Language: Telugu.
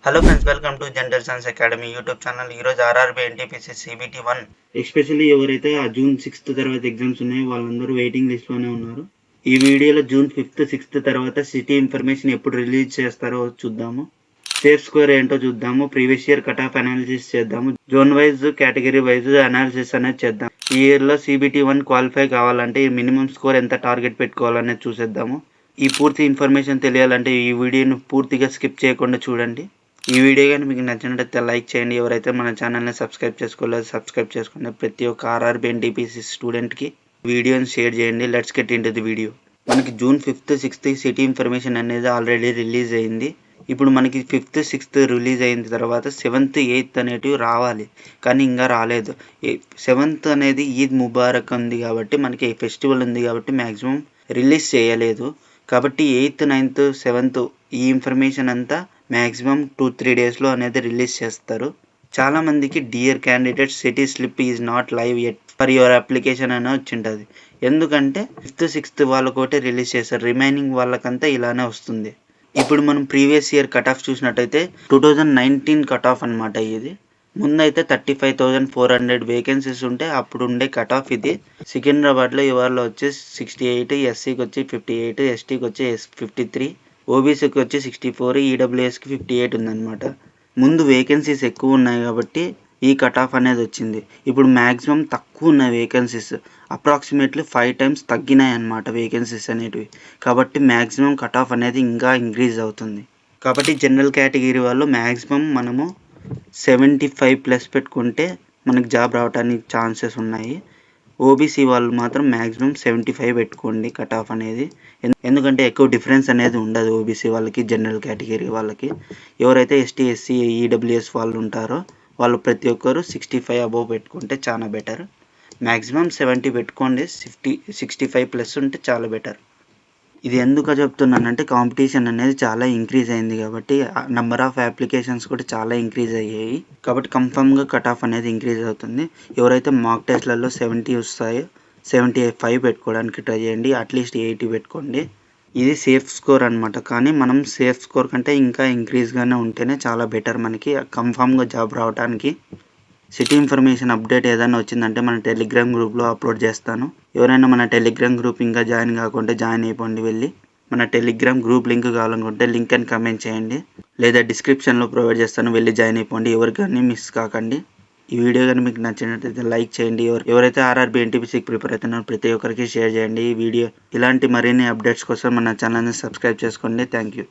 Hello friends, welcome to general science academy YouTube channel. ఈరోజు ఆర్ఆర్బీ ఎన్టీపీసీ సిబిటి 1 ఎస్పెషల్లీ ఎవరైతే ఆ జూన్ 6th తర్వాత ఎగ్జామ్స్ ఉన్నాయో వాళ్ళందరూ వెయిటింగ్ లిస్ట్లోనే ఉన్నారు. ఈ వీడియోలో జూన్ 5th 6th తర్వాత సిటీ ఇన్ఫర్మేషన్ ఎప్పుడు రిలీజ్ చేస్తారో చూద్దాము. సేఫ్ స్కోర్ ఏంటో చూద్దాము. Previous year cut off analysis చేద్దాము. Zone wise category wise analysis అనేది చేద్దాం. ఈ ఇయర్లో సిబిటి 1 క్వాలిఫై కావాలంటే ఈ మినిమం స్కోర్ ఎంత టార్గెట్ పెట్టుకోవాలనేది చూసేద్దాము. ఈ పూర్తి ఇన్ఫర్మేషన్ తెలియాలంటే ఈ వీడియోను పూర్తిగా స్కిప్ చేయకుండా చూడండి. ఈ వీడియో కానీ మీకు నచ్చినట్లయితే లైక్ చేయండి. ఎవరైతే మన ఛానల్ని సబ్స్క్రైబ్ చేసుకోలేదో సబ్స్క్రైబ్ చేసుకోండి. ప్రతి ఒక్క ఆర్ఆర్బీ ఎన్టీపీసీ స్టూడెంట్కి వీడియోని షేర్ చేయండి. Let's get into the video. మనకి June 5th 6th city information అనేది ఆల్రెడీ రిలీజ్ అయింది. ఇప్పుడు మనకి 5th 6th రిలీజ్ అయిన తర్వాత 7th 8th అనేటివి రావాలి, కానీ ఇంకా రాలేదు. 7th అనేది ఈద్ ముబారక్ ఉంది కాబట్టి మనకి ఫెస్టివల్ ఉంది కాబట్టి మ్యాక్సిమం రిలీజ్ చేయలేదు. కాబట్టి 8th 9th 7th ఈ ఇన్ఫర్మేషన్ అంతా మ్యాక్సిమం 2-3 డేస్లో అనేది రిలీజ్ చేస్తారు. చాలామందికి dear candidate city slip is not live at for your application అని వచ్చింటుంది. ఎందుకంటే 5th 6th వాళ్ళకోటే రిలీజ్ చేస్తారు, రిమైనింగ్ వాళ్ళకంతా ఇలానే వస్తుంది. ఇప్పుడు మనం ప్రీవియస్ ఇయర్ కట్ ఆఫ్ చూసినట్టయితే 2019 కట్ ఆఫ్ అనమాట. ఇది ముందైతే 35,400 వేకెన్సీస్ ఉంటే అప్పుడు ఉండే కట్ ఆఫ్ ఇది. సికింద్రాబాద్లో ఇవాళ వచ్చి 68, ఎస్సీకి వచ్చి 58, ఎస్టీకి వచ్చి 53, ఓబీసీకి వచ్చి 64, ఈడబ్ల్యూఎస్కి 58 ఉందన్నమాట. ముందు వేకెన్సీస్ ఎక్కువ ఉన్నాయి కాబట్టి ఈ కట్ ఆఫ్ అనేది వచ్చింది. ఇప్పుడు మ్యాక్సిమం తక్కువ ఉన్నాయి వేకెన్సీస్, అప్రాక్సిమేట్లీ 5 times తగ్గినాయి అన్నమాట వేకెన్సీస్ అనేటివి. కాబట్టి మ్యాక్సిమం కట్ ఆఫ్ అనేది ఇంకా ఇంక్రీజ్ అవుతుంది. కాబట్టి జనరల్ కేటగిరీ వాళ్ళు మ్యాక్సిమం మనము 75+ పెట్టుకుంటే మనకు జాబ్ రావడానికి ఛాన్సెస్ ఉన్నాయి. ఓబీసీ వాళ్ళు మాత్రం మ్యాక్సిమం 75 పెట్టుకోండి కట్ ఆఫ్ అనేది. ఎందుకంటే ఎక్కువ డిఫరెన్స్ అనేది ఉండదు ఓబీసీ వాళ్ళకి జనరల్ కేటగిరీ వాళ్ళకి. ఎవరైతే ఎస్టీ ఎస్సీ ఈడబ్ల్యూఎస్ వాళ్ళు ఉంటారో వాళ్ళు ప్రతి ఒక్కరు 65 అబోవ్ పెట్టుకుంటే చాలా బెటర్. మ్యాక్సిమం 70 పెట్టుకోండి, 65+ ఉంటే చాలా బెటర్. ఇది ఎందుకు చెప్తున్నానంటే కాంపిటీషన్ అనేది చాలా ఇంక్రీజ్ అయింది కాబట్టి నెంబర్ ఆఫ్ అప్లికేషన్స్ కూడా చాలా ఇంక్రీజ్ అయ్యాయి. కాబట్టి కన్ఫర్మ్గా కట్ ఆఫ్ అనేది ఇంక్రీజ్ అవుతుంది. ఎవరైతే మాక్ టెస్ట్లలో 70 వస్తాయో 75 పెట్టుకోవడానికి ట్రై చేయండి. అట్లీస్ట్ 80 పెట్టుకోండి. ఇది సేఫ్ స్కోర్ అనమాట. కానీ మనం సేఫ్ స్కోర్ కంటే ఇంకా ఇంక్రీజ్గానే ఉంటేనే చాలా బెటర్ మనకి కన్ఫామ్గా జాబ్ రావడానికి. సిటీ ఇన్ఫర్మేషన్ అప్డేట్ ఏదైనా వచ్చిందంటే మన టెలిగ్రామ్ గ్రూప్లో అప్లోడ్ చేస్తాను. ఎవరైనా మన టెలిగ్రామ్ గ్రూప్ ఇంకా జాయిన్ కాకుంటే జాయిన్ అయిపోండి. వెళ్ళి మన టెలిగ్రామ్ గ్రూప్ లింక్ కావాలనుకుంటే లింక్ అని కమెంట్ చేయండి, లేదా డిస్క్రిప్షన్లో ప్రొవైడ్ చేస్తాను, వెళ్ళి జాయిన్ అయిపోండి. ఎవరికైనా మిస్ కాకండి. ఈ వీడియో కానీ మీకు నచ్చినట్లయితే లైక్ చేయండి. ఎవరైతే ఆర్ఆర్బీ ఎన్టీపీసీకి ప్రిపేర్ అవుతున్నారో ప్రతి ఒక్కరికి షేర్ చేయండి ఈ వీడియో. ఇలాంటి మరిన్ని అప్డేట్స్ కోసం మన ఛానల్ని సబ్స్క్రైబ్ చేసుకోండి. Thank you.